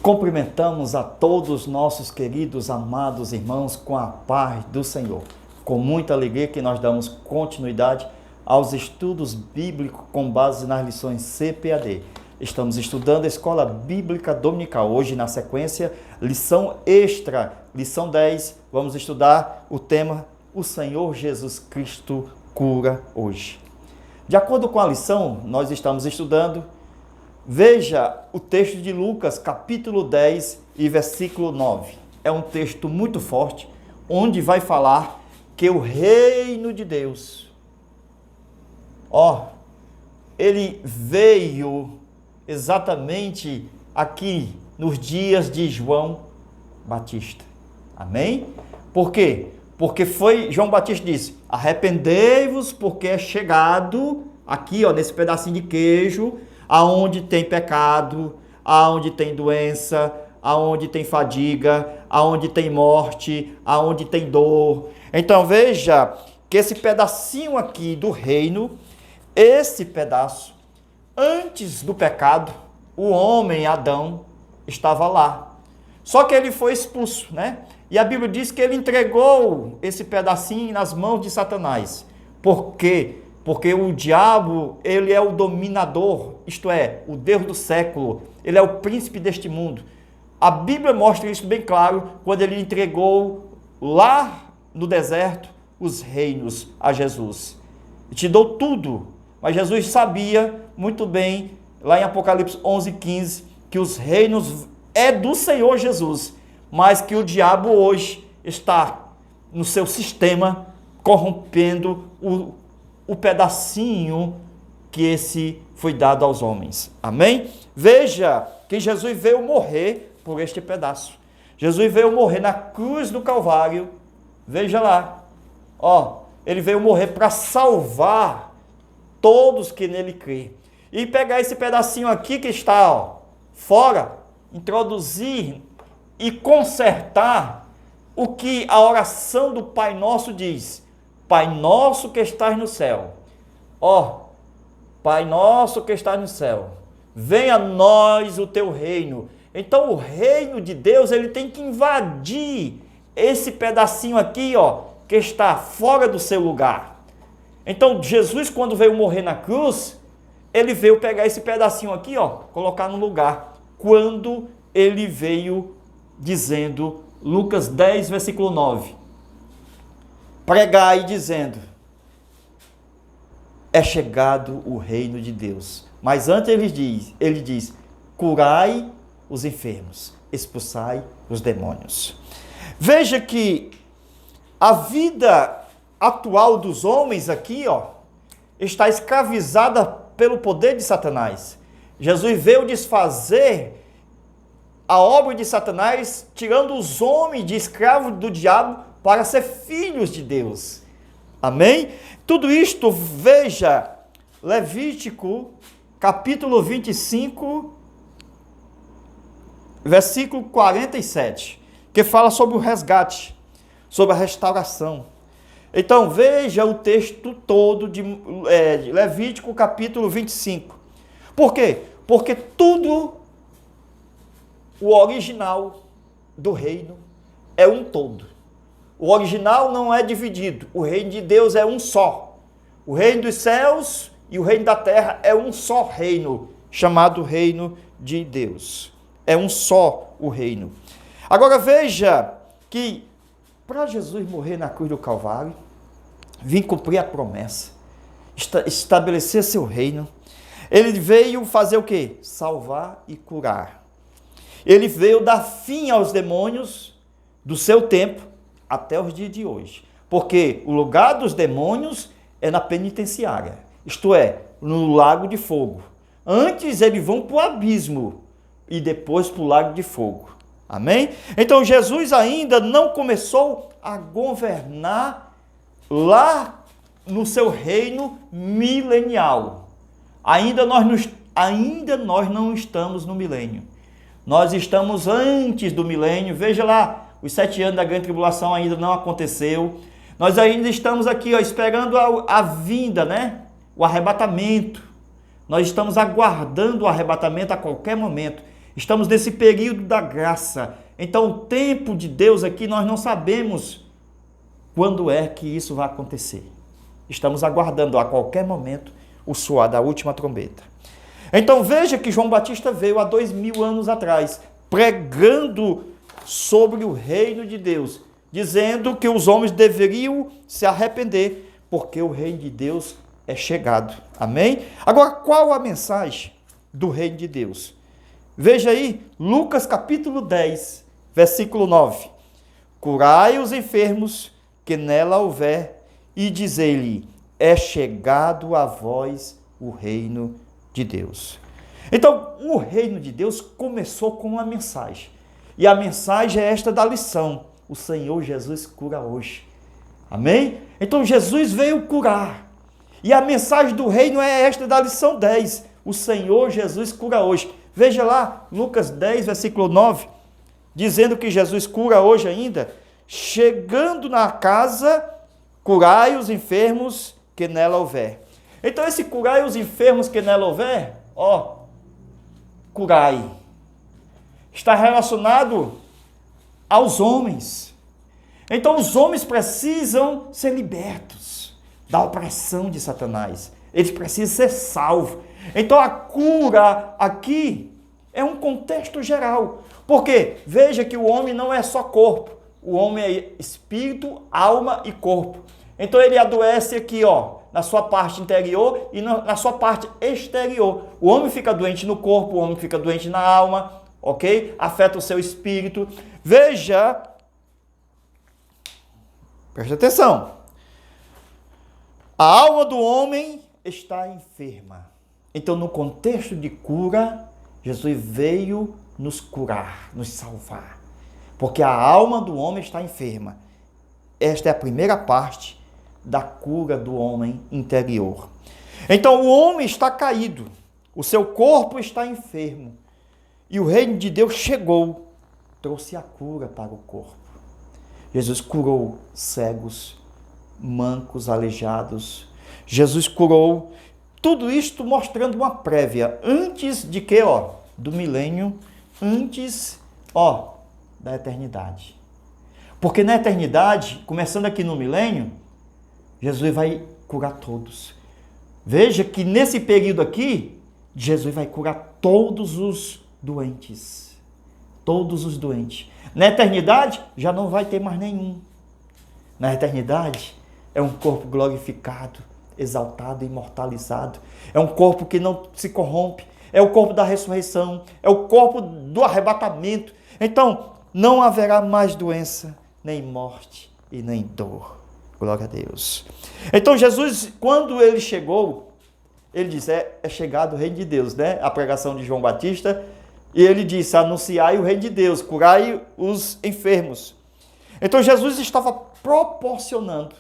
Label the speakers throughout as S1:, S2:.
S1: Cumprimentamos a todos os nossos queridos, amados irmãos com a paz do Senhor. Com muita alegria que nós damos continuidade aos estudos bíblicos com base nas lições CPAD. Estamos estudando a Escola Bíblica Dominical. Hoje, na sequência, lição extra, lição 10, vamos estudar o tema O Senhor Jesus Cristo cura hoje. De acordo com a lição, nós estamos estudando. Veja o texto de Lucas, capítulo 10 e versículo 9. É um texto muito forte, onde vai falar que o reino de Deus, ele veio exatamente aqui nos dias de João Batista. Amém? Por quê? Porque João Batista disse: arrependei-vos, porque é chegado aqui, nesse pedacinho de queijo, aonde tem pecado, aonde tem doença, aonde tem fadiga, aonde tem morte, aonde tem dor. Então veja que esse pedacinho aqui do reino, esse pedaço, antes do pecado, o homem Adão estava lá. Só que ele foi expulso, né? E a Bíblia diz que ele entregou esse pedacinho nas mãos de Satanás. Por quê? Porque o diabo, ele é o dominador, isto é, o Deus do século. Ele é o príncipe deste mundo. A Bíblia mostra isso bem claro quando ele entregou lá no deserto os reinos a Jesus. Te dou tudo. Mas Jesus sabia muito bem, lá em Apocalipse 11:15, que os reinos é do Senhor Jesus, mas que o diabo hoje está no seu sistema corrompendo o pedacinho que esse foi dado aos homens. Amém? Veja que Jesus veio morrer por este pedaço. Jesus veio morrer na cruz do Calvário. Veja lá. Ele veio morrer para salvar todos que nele crê. E pegar esse pedacinho aqui que está fora, introduzir e consertar o que a oração do Pai Nosso diz. Pai nosso que estás no céu. Pai nosso que estás no céu. Venha a nós o teu reino. Então o reino de Deus, ele tem que invadir esse pedacinho aqui, que está fora do seu lugar. Então Jesus, quando veio morrer na cruz, ele veio pegar esse pedacinho aqui, colocar no lugar. Quando ele veio dizendo, Lucas 10, versículo 9. Pregai dizendo, é chegado o reino de Deus. Mas antes ele diz, curai os enfermos, expulsai os demônios. Veja que a vida atual dos homens aqui, está escravizada pelo poder de Satanás. Jesus veio desfazer a obra de Satanás, tirando os homens de escravos do diabo para ser filhos de Deus. Amém? Tudo isto, veja, Levítico, capítulo 25, versículo 47, que fala sobre o resgate, sobre a restauração. Então, veja o texto todo de Levítico, capítulo 25. Por quê? Porque tudo, o original do reino é um todo. O original não é dividido. O reino de Deus é um só. O reino dos céus e o reino da terra é um só reino, chamado reino de Deus. É um só o reino. Agora veja que para Jesus morrer na cruz do Calvário, vir cumprir a promessa, estabelecer seu reino, ele veio fazer o quê? Salvar e curar. Ele veio dar fim aos demônios do seu tempo, até os dias de hoje. Porque o lugar dos demônios é na penitenciária, isto é, no lago de fogo. Antes eles vão para o abismo e depois para o lago de fogo. Amém? Então Jesus ainda não começou a governar lá no seu reino milenial. Ainda nós não estamos no milênio. Nós estamos antes do milênio. Veja lá, os 7 anos da grande tribulação ainda não aconteceu. Nós ainda estamos aqui, esperando a vinda, né? O arrebatamento. Nós estamos aguardando o arrebatamento a qualquer momento. Estamos nesse período da graça. Então, o tempo de Deus aqui, nós não sabemos quando é que isso vai acontecer. Estamos aguardando a qualquer momento o soar da última trombeta. Então, veja que João Batista veio há 2000 anos atrás, pregando sobre o reino de Deus, dizendo que os homens deveriam se arrepender, porque o reino de Deus é chegado. Amém? Agora, qual a mensagem do reino de Deus? Veja aí, Lucas capítulo 10, versículo 9. Curai os enfermos que nela houver, e dizei-lhe, é chegado a vós o reino de Deus. Então, o reino de Deus começou com uma mensagem. E a mensagem é esta da lição. O Senhor Jesus cura hoje. Amém? Então, Jesus veio curar. E a mensagem do reino é esta da lição 10. O Senhor Jesus cura hoje. Veja lá, Lucas 10, versículo 9, dizendo que Jesus cura hoje ainda. Chegando na casa, curai os enfermos que nela houver. Então, esse curai os enfermos que nela houver, curai, está relacionado aos homens. Então, os homens precisam ser libertos da opressão de Satanás. Eles precisam ser salvos. Então, a cura aqui é um contexto geral. Porque, veja que o homem não é só corpo. O homem é espírito, alma e corpo. Então, ele adoece aqui, na sua parte interior e na sua parte exterior. O homem fica doente no corpo, o homem fica doente na alma, ok? Afeta o seu espírito. Veja, preste atenção. A alma do homem está enferma. Então, no contexto de cura, Jesus veio nos curar, nos salvar. Porque a alma do homem está enferma. Esta é a primeira parte da cura do homem interior. Então, o homem está caído, o seu corpo está enfermo, e o reino de Deus chegou, trouxe a cura para o corpo. Jesus curou cegos, mancos, aleijados. Jesus curou, tudo isto mostrando uma prévia, antes de que, do milênio, antes, da eternidade. Porque na eternidade, começando aqui no milênio, Jesus vai curar todos. Veja que nesse período aqui, Jesus vai curar todos os doentes. Todos os doentes. Na eternidade, já não vai ter mais nenhum. Na eternidade, é um corpo glorificado, exaltado, imortalizado. É um corpo que não se corrompe. É o corpo da ressurreição. É o corpo do arrebatamento. Então, não haverá mais doença, nem morte e nem dor. Glória a Deus. Então, Jesus, quando ele chegou, ele disse, é chegado o reino de Deus, né? A pregação de João Batista. E ele disse, anunciai o reino de Deus, curai os enfermos. Então, Jesus estava proporcionando,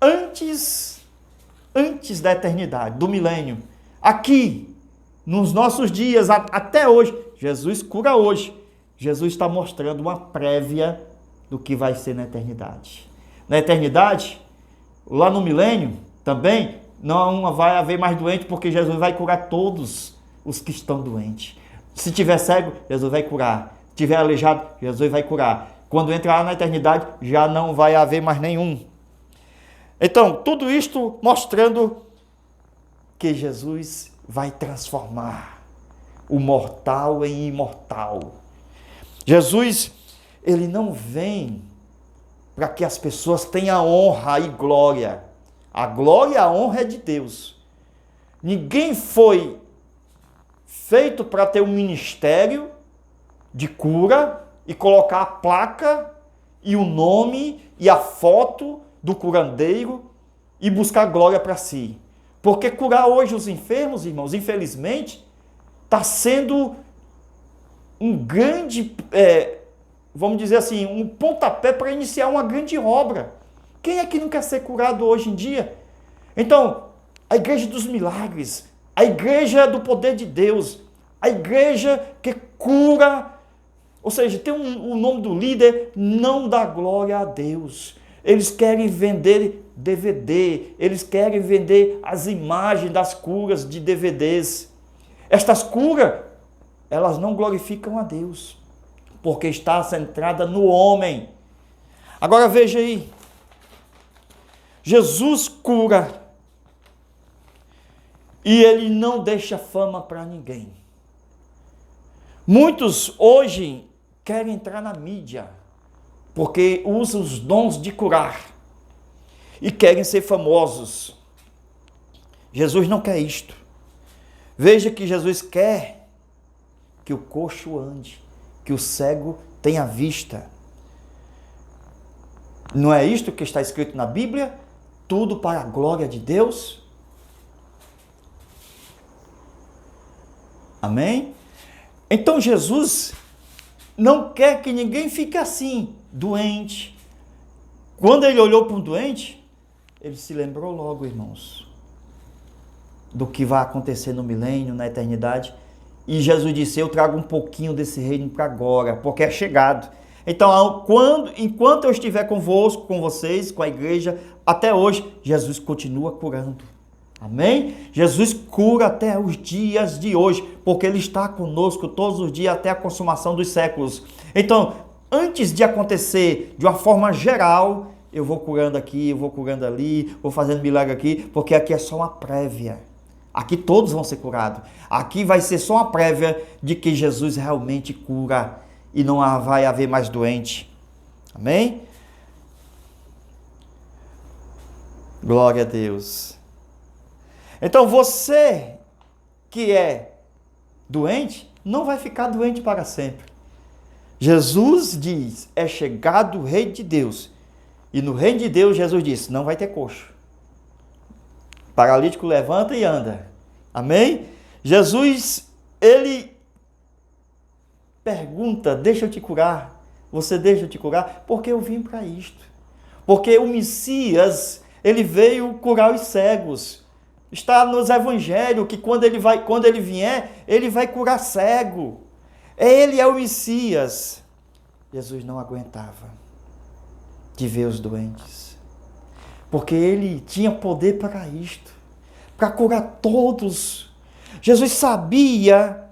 S1: antes da eternidade, do milênio, aqui, nos nossos dias, até hoje, Jesus cura hoje. Jesus está mostrando uma prévia do que vai ser na eternidade. Na eternidade, lá no milênio, também, não vai haver mais doente, porque Jesus vai curar todos os que estão doentes. Se tiver cego, Jesus vai curar. Se tiver aleijado, Jesus vai curar. Quando entrar na eternidade, já não vai haver mais nenhum. Então, tudo isto mostrando que Jesus vai transformar o mortal em imortal. Jesus, ele não vem para que as pessoas tenham honra e glória. A glória e a honra é de Deus. Ninguém foi feito para ter um ministério de cura e colocar a placa e o nome e a foto do curandeiro e buscar glória para si. Porque curar hoje os enfermos, irmãos, infelizmente, está sendo um grande, vamos dizer assim, um pontapé para iniciar uma grande obra. Quem é que não quer ser curado hoje em dia? Então, a igreja dos milagres, a igreja do poder de Deus, a igreja que cura, ou seja, tem o nome do líder, não dá glória a Deus. Eles querem vender DVD, eles querem vender as imagens das curas de DVDs. Estas curas elas não glorificam a Deus, porque está centrada no homem. Agora veja aí, Jesus cura e ele não deixa fama para ninguém. Muitos hoje querem entrar na mídia, porque usam os dons de curar e querem ser famosos. Jesus não quer isto. Veja que Jesus quer que o coxo ande, que o cego tenha vista. Não é isto que está escrito na Bíblia? Tudo para a glória de Deus? Amém? Então Jesus não quer que ninguém fique assim, doente. Quando ele olhou para um doente, ele se lembrou logo, irmãos, do que vai acontecer no milênio, na eternidade. E Jesus disse, eu trago um pouquinho desse reino para agora, porque é chegado. Então, enquanto eu estiver convosco, com vocês, com a igreja, até hoje, Jesus continua curando. Amém? Jesus cura até os dias de hoje, porque Ele está conosco todos os dias até a consumação dos séculos. Então, antes de acontecer de uma forma geral, eu vou curando aqui, eu vou curando ali, vou fazendo milagre aqui, porque aqui é só uma prévia. Aqui todos vão ser curados. Aqui vai ser só uma prévia de que Jesus realmente cura e não vai haver mais doente. Amém? Glória a Deus. Então você que é doente, não vai ficar doente para sempre. Jesus diz, é chegado o reino de Deus. E no reino de Deus, Jesus disse, não vai ter coxo. Paralítico levanta e anda. Amém? Jesus, ele pergunta, deixa eu te curar. Você deixa eu te curar? Porque eu vim para isto. Porque o Messias, ele veio curar os cegos. Está nos evangelhos que quando ele vier, ele vai curar cego. Ele é o Messias. Jesus não aguentava de ver os doentes, porque ele tinha poder para isto, para curar todos. Jesus sabia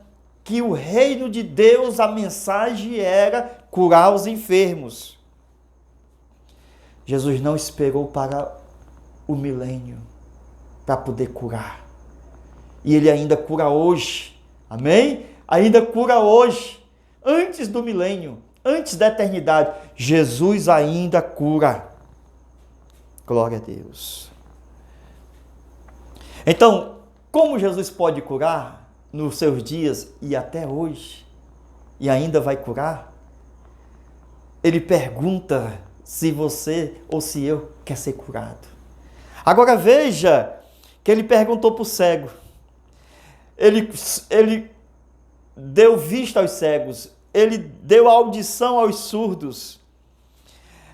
S1: que o reino de Deus, a mensagem era curar os enfermos. Jesus não esperou para o milênio para poder curar. E ele ainda cura hoje. Amém? Ainda cura hoje. Antes do milênio, antes da eternidade, Jesus ainda cura. Glória a Deus. Então, como Jesus pode curar nos seus dias e até hoje, e ainda vai curar? Ele pergunta se você ou se eu quer ser curado. Agora veja que ele perguntou para o cego. Ele deu vista aos cegos. Ele deu audição aos surdos.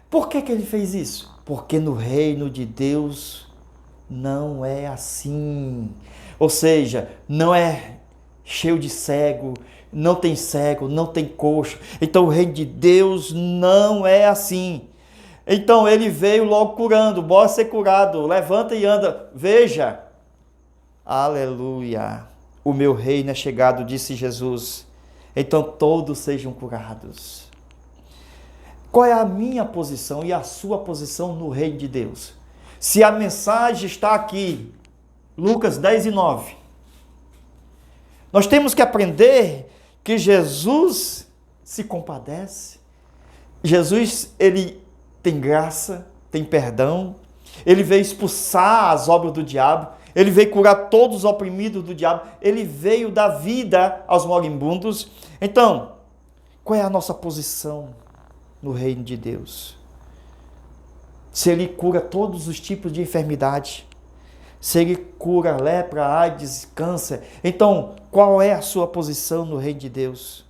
S1: Por que ele fez isso? Porque no reino de Deus não é assim. Ou seja, não é cheio de cego, não tem coxo. Então o reino de Deus não é assim. Então ele veio logo curando, bora ser curado, levanta e anda. Veja, aleluia, o meu reino é chegado, disse Jesus. Então todos sejam curados. Qual é a minha posição e a sua posição no reino de Deus? Se a mensagem está aqui, Lucas 10:9, nós temos que aprender que Jesus se compadece. Jesus, ele tem graça, tem perdão. Ele veio expulsar as obras do diabo. Ele veio curar todos os oprimidos do diabo. Ele veio dar vida aos moribundos. Então, qual é a nossa posição no reino de Deus? Se ele cura todos os tipos de enfermidade, se ele cura lepra, AIDS, câncer, então qual é a sua posição no reino de Deus?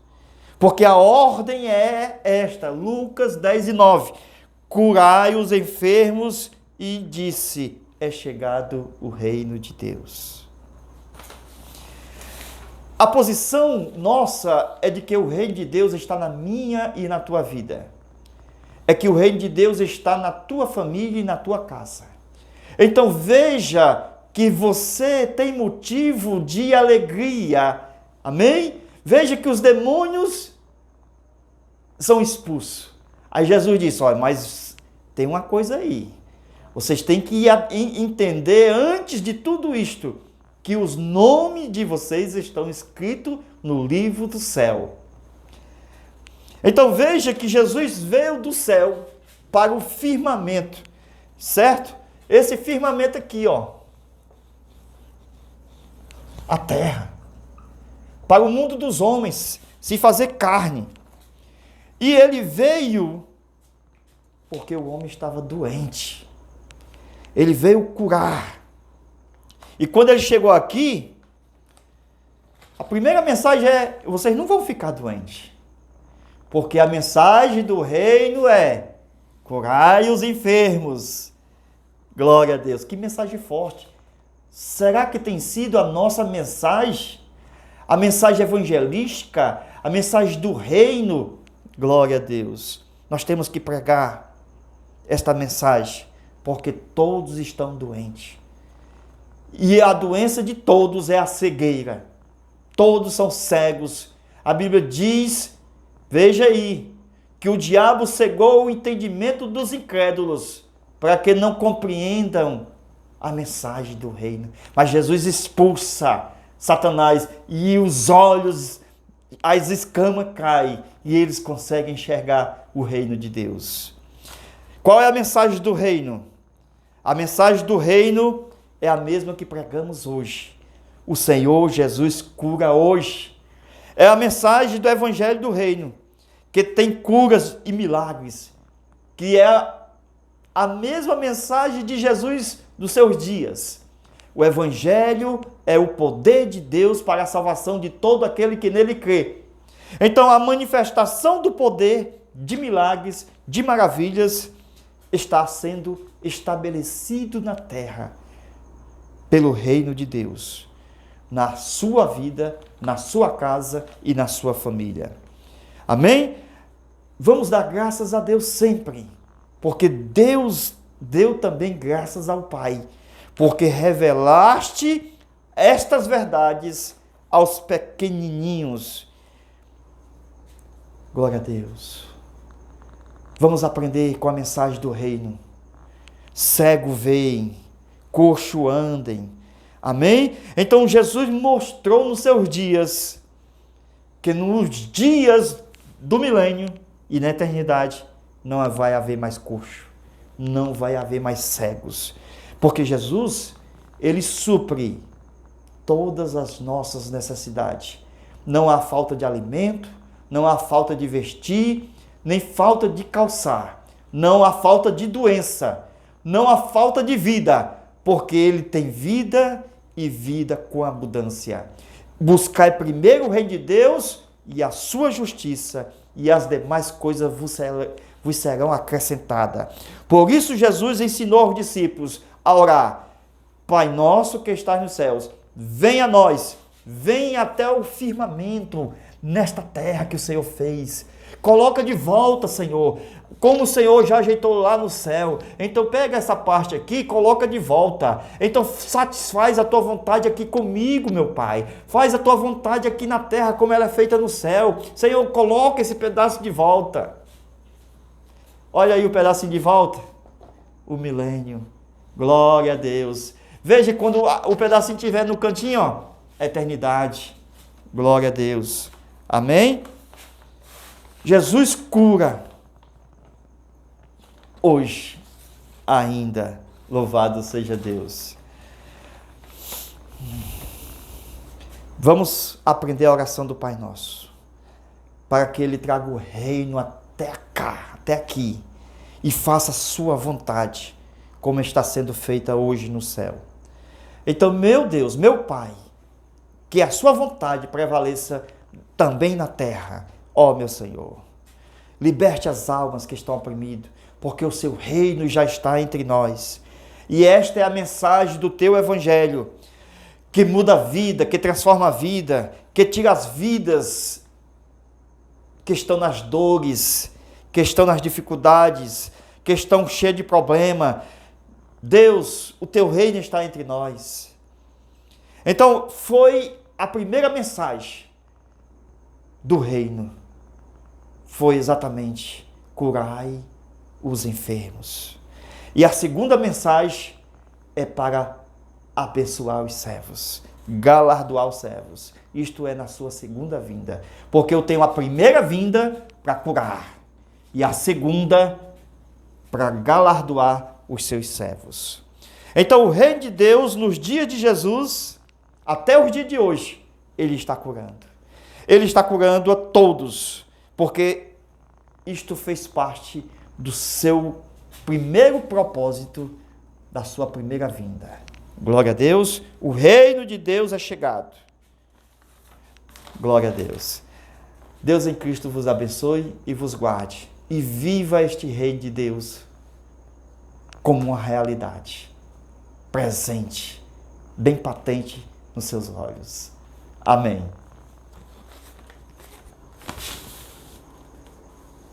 S1: Porque a ordem é esta, Lucas 10:9, curai os enfermos, e disse, é chegado o reino de Deus. A posição nossa é de que o reino de Deus está na minha e na tua vida. É que o reino de Deus está na tua família e na tua casa. Então veja que você tem motivo de alegria. Amém? Veja que os demônios são expulsos. Aí Jesus disse, olha, mas tem uma coisa aí. Vocês têm que entender, antes de tudo isto, que os nomes de vocês estão escritos no livro do céu. Então veja que Jesus veio do céu para o firmamento, certo? Esse firmamento aqui, ó, a terra, para o mundo dos homens, se fazer carne. E ele veio porque o homem estava doente. Ele veio curar. E quando ele chegou aqui, a primeira mensagem é: vocês não vão ficar doentes. Porque a mensagem do reino é: curai os enfermos. Glória a Deus. Que mensagem forte. Será que tem sido a nossa mensagem? A mensagem evangelística? A mensagem do reino? Glória a Deus. Nós temos que pregar esta mensagem, porque todos estão doentes. E a doença de todos é a cegueira. Todos são cegos. A Bíblia diz, veja aí, que o diabo cegou o entendimento dos incrédulos, para que não compreendam a mensagem do reino. Mas Jesus expulsa Satanás e os olhos, as escamas caem e eles conseguem enxergar o reino de Deus. Qual é a mensagem do reino? A mensagem do reino é a mesma que pregamos hoje. O Senhor Jesus cura hoje. É a mensagem do Evangelho do Reino, que tem curas e milagres, que é a mesma mensagem de Jesus dos seus dias. O Evangelho é o poder de Deus para a salvação de todo aquele que nele crê. Então, a manifestação do poder, de milagres, de maravilhas, está sendo estabelecido na terra pelo reino de Deus, na sua vida, na sua casa e na sua família. Amém? Vamos dar graças a Deus sempre, porque Deus deu também graças ao Pai, porque revelaste estas verdades aos pequenininhos. Glória a Deus. Vamos aprender com a mensagem do reino. Cego veem, coxo andem. Amém? Então Jesus mostrou nos seus dias, que nos dias do milênio e na eternidade, não vai haver mais coxo, não vai haver mais cegos. Porque Jesus, ele supre todas as nossas necessidades. Não há falta de alimento, não há falta de vestir, nem falta de calçar. Não há falta de doença, não há falta de vida, porque ele tem vida e vida com abundância. Buscai primeiro o reino de Deus e a sua justiça, e as demais coisas vos serão acrescentadas. Por isso Jesus ensinou aos discípulos a orar: Pai nosso que estás nos céus, venha a nós, venha até o firmamento, nesta terra que o Senhor fez. Coloca de volta, Senhor, como o Senhor já ajeitou lá no céu. Então pega essa parte aqui e coloca de volta. Então satisfaz a tua vontade aqui comigo, meu Pai. Faz a tua vontade aqui na terra como ela é feita no céu. Senhor, coloca esse pedaço de volta. Olha aí o pedacinho de volta. O milênio. Glória a Deus. Veja, quando o pedacinho estiver no cantinho, ó, eternidade. Glória a Deus. Amém? Jesus cura hoje ainda. Louvado seja Deus. Vamos aprender a oração do Pai Nosso, para que Ele traga o reino até cá, até aqui, e faça a sua vontade, como está sendo feita hoje no céu. Então, meu Deus, meu Pai, que a sua vontade prevaleça também na terra. Ó meu Senhor, liberte as almas que estão oprimidas, porque o seu reino já está entre nós. E esta é a mensagem do teu evangelho, que muda a vida, que transforma a vida, que tira as vidas que estão nas dores, que estão nas dificuldades, que estão cheias de problema. Deus, o teu reino está entre nós. Então, foi a primeira mensagem do reino foi exatamente curai os enfermos. E a segunda mensagem é para abençoar os servos, galardoar os servos. Isto é na sua segunda vinda. Porque eu tenho a primeira vinda para curar e a segunda para galardoar os seus servos. Então o reino de Deus nos dias de Jesus, até os dias de hoje, ele está curando. Ele está curando a todos, porque isto fez parte do seu primeiro propósito, da sua primeira vinda. Glória a Deus, o reino de Deus é chegado. Glória a Deus. Deus em Cristo vos abençoe e vos guarde. E viva este reino de Deus como uma realidade, presente, bem patente nos seus olhos. Amém.